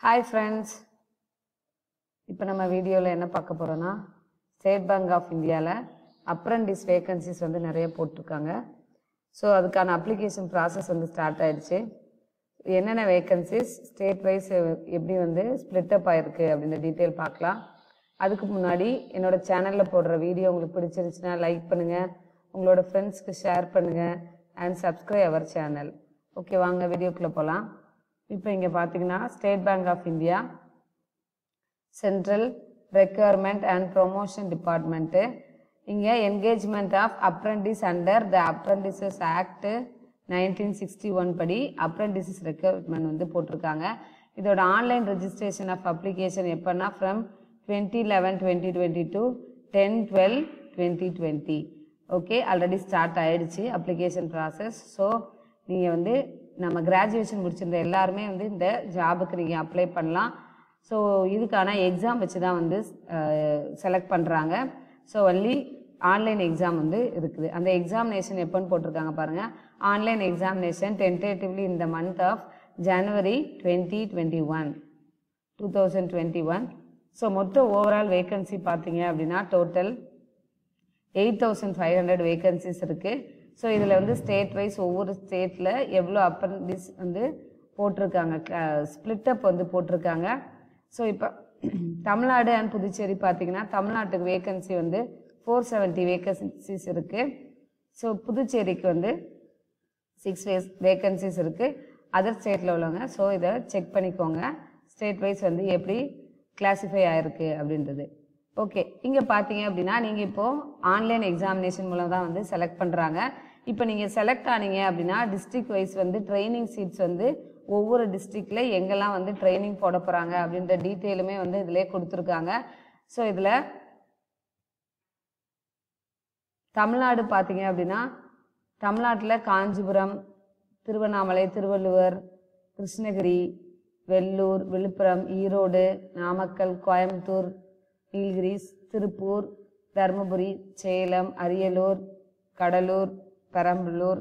Hi friends, இப்போ நம்ம வீடியோல என்ன பார்க்க போறோம்னா ஸ்டேட் பேங்க் ஆஃப் இந்தியால அப்ரெண்டிஸ் வேகன்சிஸ் வந்து நிறைய போட்டுருக்காங்க. ஸோ அதுக்கான அப்ளிகேஷன் ப்ராசஸ் வந்து ஸ்டார்ட் ஆயிடுச்சு. என்னென்ன வேகன்சிஸ் ஸ்டேட் வைஸ் எப்படி வந்து ஸ்ப்ளிட் அப் ஆயிருக்கு அப்படின்ற டீட்டெயில் பார்க்கலாம். அதுக்கு முன்னாடி என்னோட சேனலில் போடுற வீடியோ உங்களுக்கு பிடிச்சிருந்துச்சுன்னா லைக் பண்ணுங்கள், உங்களோட ஃப்ரெண்ட்ஸ்க்கு ஷேர் பண்ணுங்கள் and subscribe our channel. Okay, வாங்க வீடியோக்குள்ளே போகலாம். இப்போ இங்கே பார்த்தீங்கன்னா State Bank of India central recruitment and promotion department இங்கே engagement of apprentice under the apprentices act 1961 படி அப்ரெண்டிசஸ் ரெக்யர்மெண்ட் வந்து போட்டிருக்காங்க. இதோட ஆன்லைன் ரெஜிஸ்ட்ரேஷன் ஆஃப் அப்ளிகேஷன் எப்போன்னா from 2011-2020 to 10-12-2020. Okay, already start ஆகிடுச்சு அப்ளிகேஷன் ப்ராசஸ். ஸோ நீங்கள் வந்து நம்ம கிராஜுவேஷன் முடிச்சிருந்த எல்லாருமே வந்து இந்த ஜாபுக்கு நீங்கள் அப்ளை பண்ணலாம். ஸோ இதுக்கான எக்ஸாம் வச்சு தான் வந்து செலக்ட் பண்ணுறாங்க. ஸோ ஒன்லி ஆன்லைன் எக்ஸாம் வந்து இருக்குது. அந்த எக்ஸாமினேஷன் எப்போன்னு போட்டிருக்காங்க பாருங்கள். Online examination tentatively in the month of January 2021. So மொத்தம் ஓவரால் வேகன்சி பார்த்தீங்க அப்படின்னா டோட்டல் 8500 வேகன்சிஸ் இருக்குது. ஸோ இதில் வந்து ஸ்டேட் வைஸ் ஒவ்வொரு ஸ்டேட்டில் எவ்வளோ அப்ரெண்டிஸ் வந்து போட்டிருக்காங்க, ஸ்ப்ளிட் அப் வந்து போட்டிருக்காங்க. ஸோ இப்போ தமிழ்நாடு அண்ட் புதுச்சேரி பார்த்தீங்கன்னா தமிழ்நாட்டுக்கு வேகன்சி வந்து 470 வேகன்சிஸ் இருக்குது. ஸோ புதுச்சேரிக்கு வந்து 6 வேகன்சிஸ் இருக்குது. அதர் ஸ்டேட்டில் உள்ளவங்க ஸோ இதை செக் பண்ணிக்கோங்க, ஸ்டேட் வைஸ் வந்து எப்படி கிளாஸிஃபை ஆகிருக்கு அப்படின்றது. ஓகே, இங்கே பார்த்தீங்க அப்படின்னா நீங்கள் இப்போது ஆன்லைன் எக்ஸாமினேஷன் மூலம் தான் வந்து செலக்ட் பண்ணுறாங்க. இப்போ நீங்கள் செலக்ட் ஆனீங்க அப்படின்னா டிஸ்ட்ரிக்ட் வைஸ் வந்து ட்ரைனிங் சீட்ஸ் வந்து ஒவ்வொரு டிஸ்ட்ரிக்டில் எங்கெல்லாம் வந்து ட்ரைனிங் போட போகிறாங்க அப்படின்ற டீட்டெயிலுமே வந்து இதிலே கொடுத்துருக்காங்க. ஸோ இதில் தமிழ்நாடு பார்த்தீங்க அப்படின்னா தமிழ்நாட்டில் காஞ்சிபுரம், திருவண்ணாமலை, திருவள்ளுவர், கிருஷ்ணகிரி, வெள்ளூர், விழுப்புரம், ஈரோடு, நாமக்கல், கோயம்புத்தூர், நீலகிரிஸ், திருப்பூர், தருமபுரி, சேலம், அரியலூர், கடலூர், பெரம்பலூர்,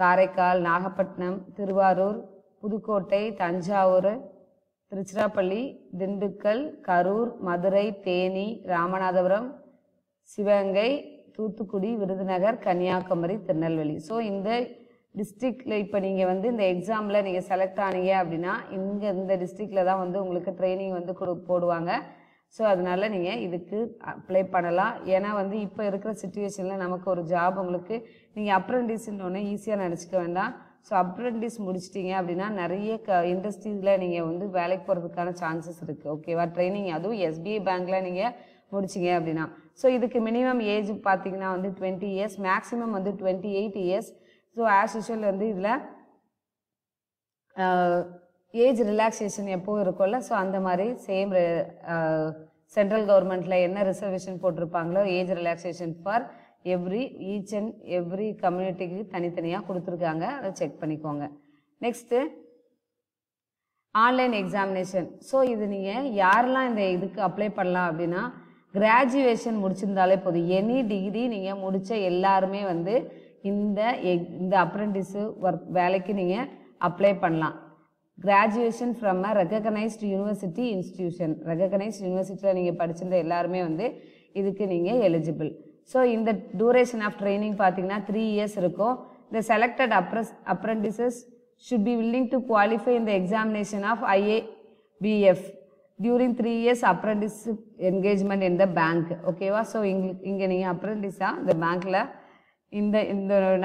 காரைக்கால், நாகப்பட்டினம், திருவாரூர், புதுக்கோட்டை, தஞ்சாவூர், திருச்சிராப்பள்ளி, திண்டுக்கல், கரூர், மதுரை, தேனி, ராமநாதபுரம், சிவகங்கை, தூத்துக்குடி, விருதுநகர், கன்னியாகுமரி, திருநெல்வேலி. ஸோ இந்த டிஸ்ட்ரிக்டில் இப்போ நீங்கள் வந்து இந்த எக்ஸாமில் நீங்கள் செலக்ட் ஆனீங்க அப்படின்னா இந்த டிஸ்ட்ரிக்டில் தான் வந்து உங்களுக்கு ட்ரைனிங் வந்து போடுவாங்க. ஸோ அதனால் நீங்கள் இதுக்கு அப்ளை பண்ணலாம். ஏன்னா வந்து இப்போ இருக்கிற சுச்சுவேஷனில் நமக்கு ஒரு ஜாப் உங்களுக்கு நீங்கள் அப்ரெண்டிஸ்ன்னு ஈஸியாக நினச்சிக்க வேண்டாம். ஸோ அப்ரெண்டிஸ் முடிச்சிட்டிங்க அப்படின்னா நிறைய இண்டஸ்ட்ரீஸில் நீங்கள் வந்து வேலைக்கு போகிறதுக்கான சான்சஸ் இருக்குது. ஓகேவா, ட்ரைனிங் அதுவும் SBI பேங்க்கில் நீங்கள் முடிச்சிங்க அப்படின்னா. ஸோ இதுக்கு மினிமம் ஏஜ் பார்த்தீங்கன்னா வந்து 20 இயர்ஸ், மேக்ஸிமம் வந்து 28 இயர்ஸ். ஸோ ஆஸ் யூஷுவல் வந்து இதில் ஏஜ் ரிலாக்ஸேஷன் எப்போவும் இருக்கும்ல, ஸோ அந்த மாதிரி சேம் சென்ட்ரல் கவர்மெண்ட்டில் என்ன ரிசர்வேஷன் போட்டிருப்பாங்களோ age relaxation for each and every கம்யூனிட்டிக்கு தனித்தனியாக கொடுத்துருக்காங்க. அதை செக் பண்ணிக்கோங்க. Next online examination. ஸோ இது நீங்கள் யாரெல்லாம் இந்த இதுக்கு அப்ளை பண்ணலாம் அப்படின்னா கிராஜுவேஷன் முடிச்சிருந்தாலே போதும். எனி டிகிரி நீங்கள் முடித்த எல்லாருமே வந்து இந்த அப்ரெண்டிஸு வேலைக்கு நீங்கள் அப்ளை பண்ணலாம். Graduation from a recognised university institution, recognised யூனிவர்சிட்டியில் நீங்கள் படிச்சிருந்த எல்லாருமே வந்து இதுக்கு நீங்கள் எலிஜிபிள். ஸோ இந்த டூரேஷன் ஆஃப் ட்ரைனிங் பார்த்தீங்கன்னா 3 இயர்ஸ் இருக்கும். The selected apprentices should be willing to qualify இந்த examination of IABF during 3 years apprentice engagement in the bank. ஓகேவா, ஸோ இங்கே நீங்கள் அப்ரெண்டிஸாக இந்த பேங்க்கில் இந்த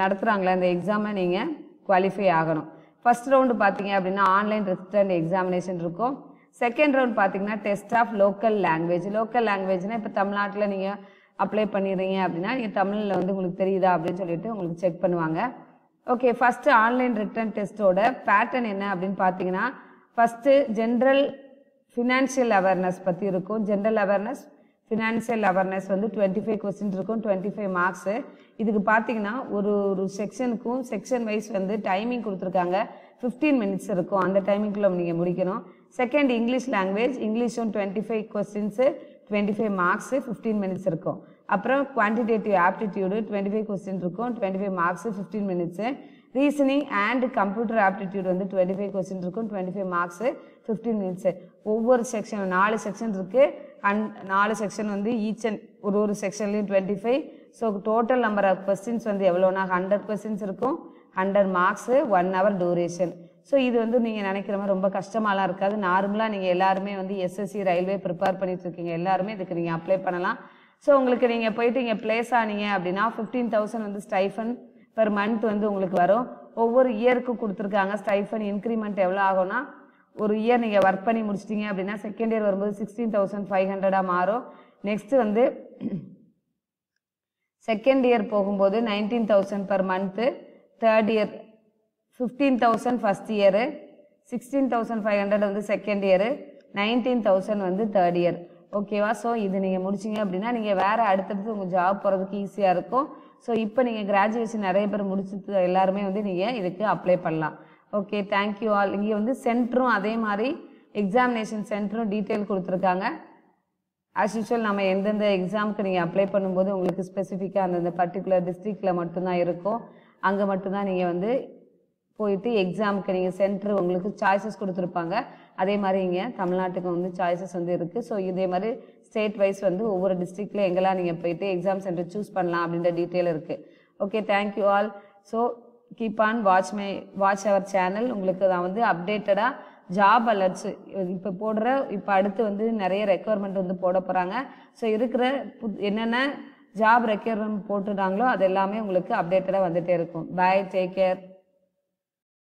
நடத்துகிறாங்களா இந்த எக்ஸாமை நீங்கள் குவாலிஃபை ஆகணும். ஃபர்ஸ்ட் ரவுண்டு பார்த்தீங்க அப்படின்னா ஆன்லைன் ரிட்டன் எக்ஸாமினேஷன் இருக்கும். செகண்ட் ரவுண்ட் பார்த்தீங்கன்னா test of local language. Local லாங்குவேஜ்னால் இப்போ தமிழ்நாட்டில் நீங்கள் அப்ளை பண்ணிடுறீங்க அப்படின்னா நீங்கள் தமிழில் வந்து உங்களுக்கு தெரியுதா அப்படின்னு சொல்லிட்டு உங்களுக்கு செக் பண்ணுவாங்க. ஓகே, ஃபஸ்ட்டு ஆன்லைன் ரிட்டன் டெஸ்ட்டோட பேட்டர்ன் என்ன அப்படின்னு பார்த்தீங்கன்னா ஃபஸ்ட்டு ஜென்ரல் ஃபினான்ஷியல் அவேர்னஸ் பற்றி இருக்கும். ஜென்ரல் அவேர்னஸ், ஃபினான்ஷியல் அவேர்னஸ் வந்து 25 கொஸ்டின் இருக்கும், 25 மார்க்ஸு. இதுக்கு பார்த்தீங்கன்னா ஒரு செக்ஷனுக்கும் செக்ஷன் வைஸ் வந்து டைமிங் கொடுத்துருக்காங்க. 15 மினிட்ஸ் இருக்கும், அந்த டைமிங்குள்ளே நீங்கள் முடிக்கணும். செகண்ட் இங்கிலீஷ் லாங்குவேஜ், இங்கிலீஷும் 25 கொஸ்டின்ஸு, 25 மார்க்ஸு, 15 மினிட்ஸ் இருக்கும். அப்புறம் குவான்டிடேட்டிவ் ஆப்டிடியூடு 25 கொஸ்டின் இருக்கும், 25 marks, 15 minutes. Reasoning and computer aptitude வந்து 25 கொஸ்டின் இருக்கும், 25 மார்க்ஸு, 15 மினிட்ஸு. ஒவ்வொரு செக்ஷன் 4 செக்ஷன் இருக்குது. 4 செக்ஷன் வந்து ஈச் அண்ட் ஒரு செக்ஷன்லேயும் 25. So total number of questions வந்து எவ்வளோனா 100 கொஸ்டின்ஸ் இருக்கும், 100 மார்க்ஸு, 1 hour டூரேஷன். ஸோ இது வந்து நீங்கள் நினைக்கிற மாதிரி ரொம்ப கஷ்டமாலாம் இருக்காது. நார்மலாக நீங்கள் எல்லாருமே வந்து எஸ்எஸ்சி ரயில்வே ப்ரிப்பேர் பண்ணிட்டு இருக்கீங்க, எல்லாருமே இதுக்கு நீங்கள் அப்ளை பண்ணலாம். ஸோ உங்களுக்கு நீங்கள் போயிட்டு இங்கே ப்ளேஸ் ஆனீங்க அப்படின்னா 15,000 வந்து ஸ்டைஃபன் பெர் மந்த் வந்து உங்களுக்கு வரும். ஒவ்வொரு இயருக்கு கொடுத்துருக்காங்க. ஸ்டைஃபன் இன்க்ரிமெண்ட் எவ்வளோ ஆகும்னா, ஒரு இயர் நீங்கள் ஒர்க் பண்ணி முடிச்சிட்டிங்க அப்படின்னா செகண்ட் இயர் வரும்போது 16,500 மாறும். நெக்ஸ்ட்டு வந்து செகண்ட் இயர் போகும்போது 19,000 per month, third year 15,000 first year, 16,500 வந்து செகண்ட் இயரு, 19,000 வந்து தேர்ட் இயர். ஓகேவா? ஸோ இது நீங்கள் முடிச்சிங்க அப்படின்னா நீங்கள் வேறு அடுத்தடுத்து உங்கள் ஜாப் போகிறதுக்கு ஈஸியாக இருக்கும். ஸோ இப்போ நீங்கள் கிராஜுவேஷன் நிறைய பேர் முடிச்சுட்டு எல்லாருமே வந்து நீங்கள் இதுக்கு அப்ளை பண்ணலாம். Okay, thank you all. இங்கே வந்து சென்டரும் அதே மாதிரி எக்ஸாமினேஷன் சென்டரும் டீட்டெயில் கொடுத்துருக்காங்க. ஆஸ் யூஷுவல் நம்ம எந்தெந்த எக்ஸாமுக்கு நீங்கள் அப்ளை பண்ணும்போது உங்களுக்கு ஸ்பெசிஃபிக்காக அந்தந்த பர்டிகுலர் டிஸ்ட்ரிக்டில் மட்டும்தான் இருக்கும். அங்கே மட்டும்தான் நீங்கள் வந்து போயிட்டு எக்ஸாமுக்கு நீங்கள் சென்டர் உங்களுக்கு சாய்ஸஸ் கொடுத்துருப்பாங்க. அதே மாதிரி இங்கே தமிழ்நாட்டுக்கு வந்து சாய்ஸஸ் வந்து இருக்குது. ஸோ இதே மாதிரி ஸ்டேட் வைஸ் வந்து ஒவ்வொரு டிஸ்ட்ரிக்டில் எங்கெல்லாம் நீங்கள் போயிட்டு எக்ஸாம் சென்டர் சூஸ் பண்ணலாம் அப்படின்ற டீட்டெயில் இருக்குது. Okay, thank you all. So keep on watch our channel. உங்களுக்கு நான் வந்து அப்டேட்டடாக ஜாப் அலர்ட்ஸு இப்போ அடுத்து வந்து நிறைய ரெக்குவயர்மெண்ட் வந்து போட போகிறாங்க. ஸோ இருக்கிற என்னென்ன ஜாப் ரெக்குவயர்மெண்ட் போட்டுட்டாங்களோ அது எல்லாமே உங்களுக்கு அப்டேட்டடாக வந்துகிட்டே இருக்கும். Bye, take care.